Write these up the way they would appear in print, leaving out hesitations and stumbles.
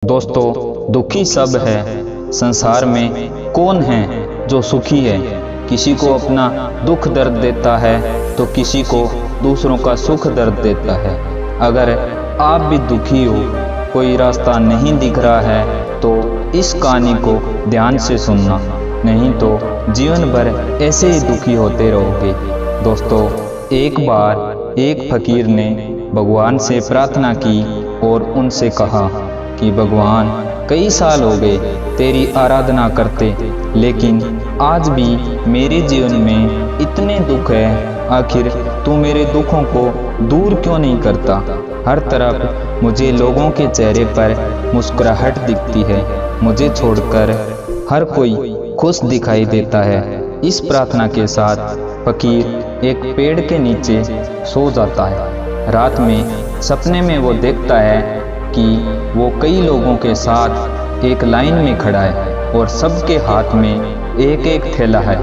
दोस्तों, दुखी सब है संसार में, कौन है जो सुखी है। किसी को अपना दुख दर्द देता है तो किसी को दूसरों का सुख दर्द देता है। अगर आप भी दुखी हो, कोई रास्ता नहीं दिख रहा है तो इस कहानी को ध्यान से सुनना, नहीं तो जीवन भर ऐसे ही दुखी होते रहोगे। दोस्तों, एक बार एक फकीर ने भगवान से प्रार्थना की और उनसे कहा कि भगवान, कई साल हो गए तेरी आराधना करते, लेकिन आज भी मेरे जीवन में इतने दुख है। आखिर तू मेरे दुखों को दूर क्यों नहीं करता। हर तरफ मुझे लोगों के चेहरे पर मुस्कुराहट दिखती है, मुझे छोड़कर हर कोई खुश दिखाई देता है। इस प्रार्थना के साथ फकीर एक पेड़ के नीचे सो जाता है। रात में सपने में वो देखता है कि वो कई लोगों के साथ एक लाइन में खड़ा है और सबके हाथ में एक एक थैला है।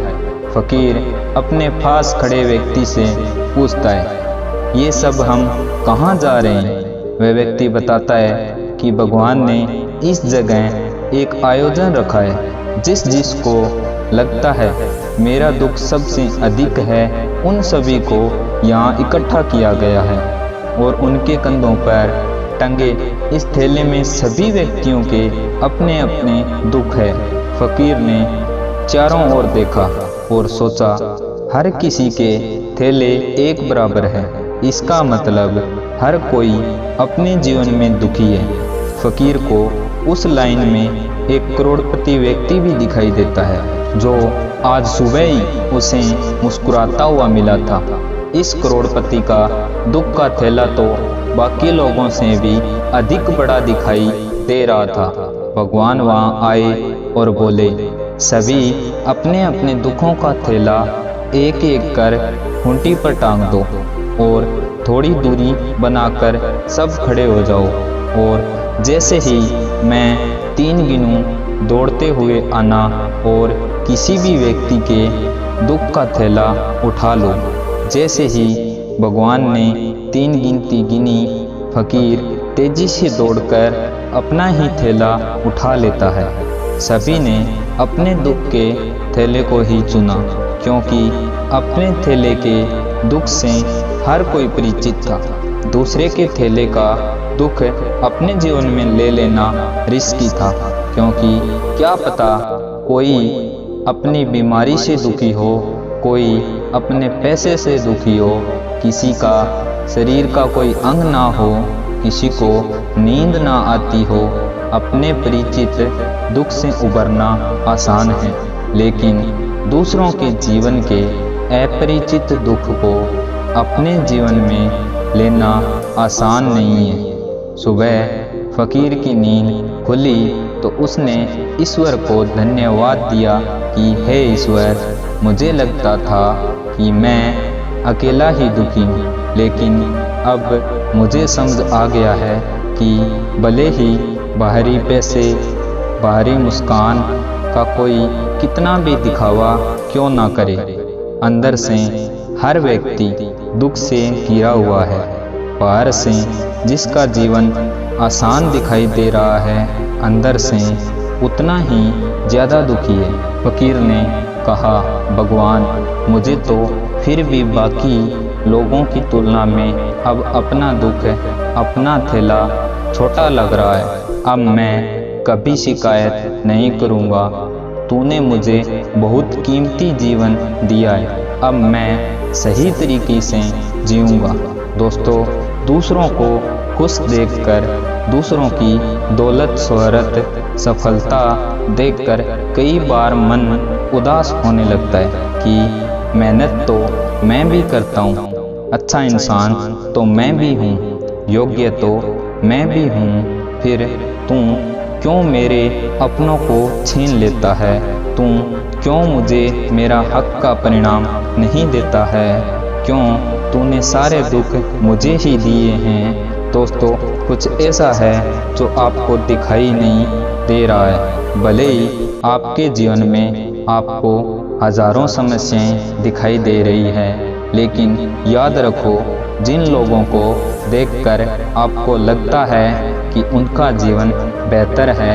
फकीर अपने पास खड़े व्यक्ति से पूछता है, ये सब हम कहाँ जा रहे हैं। वह व्यक्ति बताता है कि भगवान ने इस जगह एक आयोजन रखा है। जिसको लगता है मेरा दुख सबसे अधिक है, उन सभी को यहाँ इकट्ठा किया गया है और उनके कंधों पर टंगे इस थैले में सभी व्यक्तियों के अपने अपने दुख है। फकीर ने चारों ओर देखा और सोचा, हर किसी के थैले एक बराबर है, इसका मतलब हर कोई अपने जीवन में दुखी है। फकीर को उस लाइन में एक करोड़पति व्यक्ति भी दिखाई देता है, जो आज सुबह ही उसे मुस्कुराता हुआ मिला था। इस करोड़पति का दुख का थैला तो बाकी लोगों से भी अधिक बड़ा दिखाई दे रहा था। भगवान वहां आए और बोले, सभी अपने अपने दुखों का थैला एक एक कर खूंटी पर टांग दो और थोड़ी दूरी बनाकर सब खड़े हो जाओ, और जैसे ही मैं 3 गिनूं दौड़ते हुए आना और किसी भी व्यक्ति के दुख का थैला उठा लो। जैसे ही भगवान ने 3 गिनती गिनी, फकीर तेजी से दौड़कर अपना ही थैला उठा लेता है। सभी ने अपने दुख के थैले को ही चुना, क्योंकि अपने थैले के दुख से हर कोई परिचित था। दूसरे के थैले का दुख अपने जीवन में ले लेना रिस्की था, क्योंकि क्या पता कोई अपनी बीमारी से दुखी हो, कोई अपने पैसे से दुखी हो, किसी का शरीर का कोई अंग ना हो, किसी को नींद ना आती हो। अपने परिचित दुख से उबरना आसान है, लेकिन दूसरों के जीवन के अपरिचित दुख को अपने जीवन में लेना आसान नहीं है। सुबह फकीर की नींद खुली तो उसने ईश्वर को धन्यवाद दिया कि हे ईश्वर, मुझे लगता था कि मैं अकेला ही दुखी हूँ, लेकिन अब मुझे समझ आ गया है कि भले ही बाहरी पैसे, बाहरी मुस्कान का कोई कितना भी दिखावा क्यों ना करे, अंदर से हर व्यक्ति दुख से घिरा हुआ है। बाहर से जिसका जीवन आसान दिखाई दे रहा है, अंदर से उतना ही ज़्यादा दुखी है। फकीर ने कहा, भगवान, मुझे तो फिर भी बाकी लोगों की तुलना में अब अपना दुख, अपना थैला छोटा लग रहा है। अब मैं कभी शिकायत नहीं करूँगा। तूने मुझे बहुत कीमती जीवन दिया है, अब मैं सही तरीके से जीऊँगा। दोस्तों, दूसरों को खुश देखकर, दूसरों की दौलत, शोहरत, सफलता देखकर कई बार मन उदास होने लगता है कि मेहनत तो मैं भी करता हूँ, अच्छा इंसान तो मैं भी हूँ, योग्य तो मैं भी हूँ, फिर तू क्यों मेरे अपनों को छीन लेता है। तू क्यों मुझे मेरा हक का परिणाम नहीं देता है। क्यों तूने सारे दुख मुझे ही दिए हैं। दोस्तों, कुछ ऐसा है जो आपको दिखाई नहीं दे रहा है। भले ही आपके जीवन में आपको हजारों समस्याएं दिखाई दे रही है, लेकिन याद रखो, जिन लोगों को देखकर आपको लगता है कि उनका जीवन बेहतर है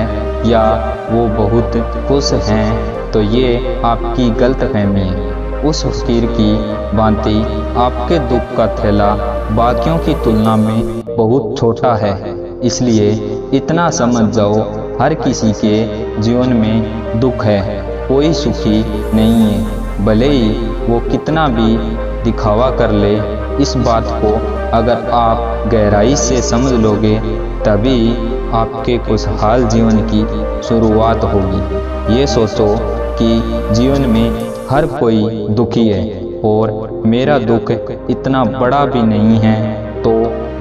या वो बहुत खुश हैं, तो ये आपकी गलतफहमी है। उस फकीर की भांति आपके दुख का थैला बाकियों की तुलना में बहुत छोटा है। इसलिए इतना समझ जाओ, हर किसी के जीवन में दुख है, कोई सुखी नहीं है। भले ही वो कितना भी दिखावा कर ले, इस बात को अगर आप गहराई से समझ लोगे तभी आपके खुशहाल जीवन की शुरुआत होगी। ये सोचो कि जीवन में हर कोई दुखी है और मेरा दुख इतना बड़ा भी नहीं है, तो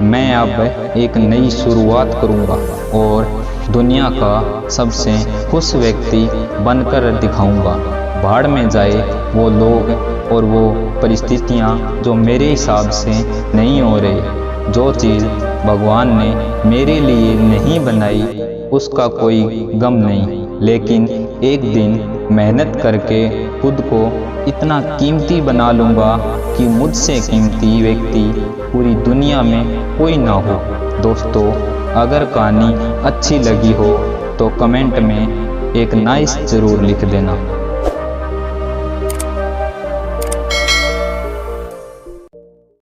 मैं अब एक नई शुरुआत करूंगा और दुनिया का सबसे खुश व्यक्ति बनकर दिखाऊंगा। भाड़ में जाए वो लोग और वो परिस्थितियाँ जो मेरे हिसाब से नहीं हो रही। जो चीज़ भगवान ने मेरे लिए नहीं बनाई उसका कोई गम नहीं, लेकिन एक दिन मेहनत करके खुद को इतना कीमती बना लूँगा कि मुझसे कीमती व्यक्ति पूरी दुनिया में कोई ना हो। दोस्तों, अगर कहानी अच्छी लगी हो तो कमेंट में एक नाइस ज़रूर लिख देना।